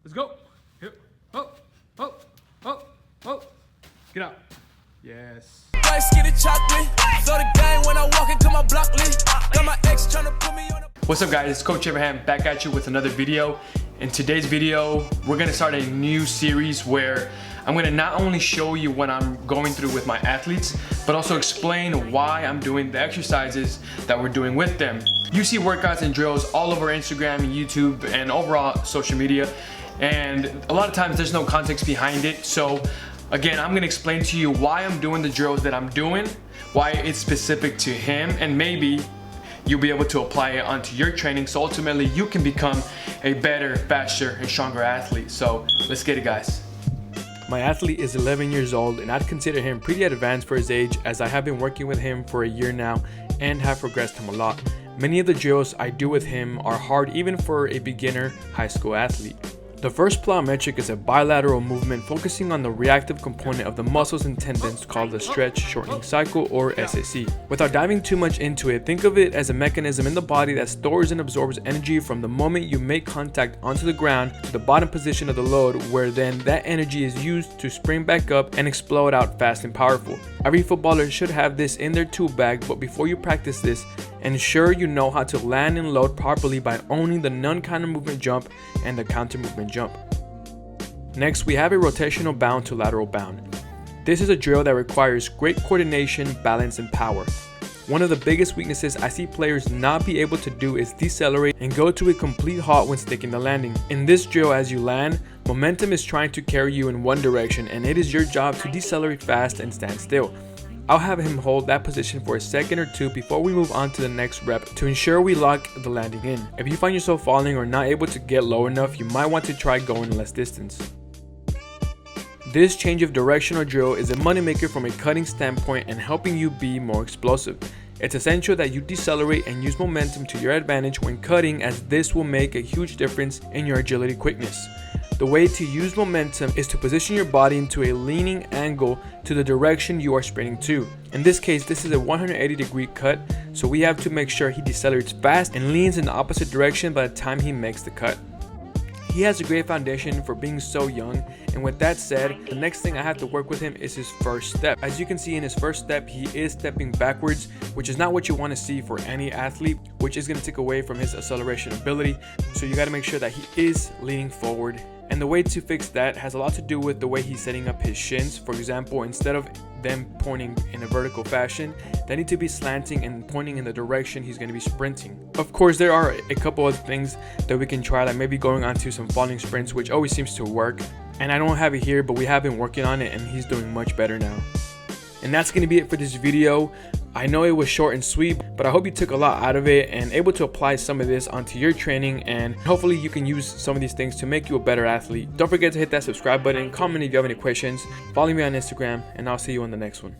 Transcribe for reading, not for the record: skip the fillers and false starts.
Let's go. Here. Oh, oh, oh, oh. Get out. Yes. What's up guys, it's Coach Abraham back at you with another video. In today's video, we're gonna start a new series where I'm gonna not only show you what I'm going through with my athletes, but also explain why I'm doing the exercises that we're doing with them. You see workouts and drills all over Instagram and YouTube and overall social media, and a lot of times there's no context behind it. So again, I'm gonna explain to you why I'm doing the drills that I'm doing, why it's specific to him, and maybe you'll be able to apply it onto your training so ultimately you can become a better, faster, and stronger athlete. So let's get it, guys. My athlete is 11 years old and I'd consider him pretty advanced for his age, as I have been working with him for a year now and have progressed him a lot. Many of the drills I do with him are hard even for a beginner high school athlete. The first plyometric is a bilateral movement focusing on the reactive component of the muscles and tendons called the stretch shortening cycle, or SSC. Without diving too much into it, think of it as a mechanism in the body that stores and absorbs energy from the moment you make contact onto the ground to the bottom position of the load, where then that energy is used to spring back up and explode out fast and powerful. Every footballer should have this in their tool bag, but before you practice this, ensure you know how to land and load properly by owning the non-counter movement jump and the counter movement jump. Next, we have a rotational bound to lateral bound. This is a drill that requires great coordination, balance, and power. One of the biggest weaknesses I see players not be able to do is decelerate and go to a complete halt when sticking the landing. In this drill, as you land, momentum is trying to carry you in one direction, and it is your job to decelerate fast and stand still. I'll have him hold that position for a second or two before we move on to the next rep to ensure we lock the landing in. If you find yourself falling or not able to get low enough, you might want to try going less distance. This change of directional drill is a moneymaker from a cutting standpoint and helping you be more explosive. It's essential that you decelerate and use momentum to your advantage when cutting, as this will make a huge difference in your agility quickness. The way to use momentum is to position your body into a leaning angle to the direction you are sprinting to. In this case, this is a 180-degree cut, so we have to make sure he decelerates fast and leans in the opposite direction by the time he makes the cut. He has a great foundation for being so young, and with that said, the next thing I have to work with him is his first step. As you can see in his first step, he is stepping backwards, which is not what you want to see for any athlete, which is going to take away from his acceleration ability. So you got to make sure that he is leaning forward. And the way to fix that has a lot to do with the way he's setting up his shins. For example, instead of them pointing in a vertical fashion, they need to be slanting and pointing in the direction he's going to be sprinting. Of course, there are a couple of things that we can try, like maybe going onto some falling sprints, which always seems to work. And I don't have it here, but we have been working on it and he's doing much better now. And that's going to be it for this video. I know it was short and sweet, but I hope you took a lot out of it and able to apply some of this onto your training, and hopefully you can use some of these things to make you a better athlete. Don't forget to hit that subscribe button, comment if you have any questions, follow me on Instagram, and I'll see you on the next one.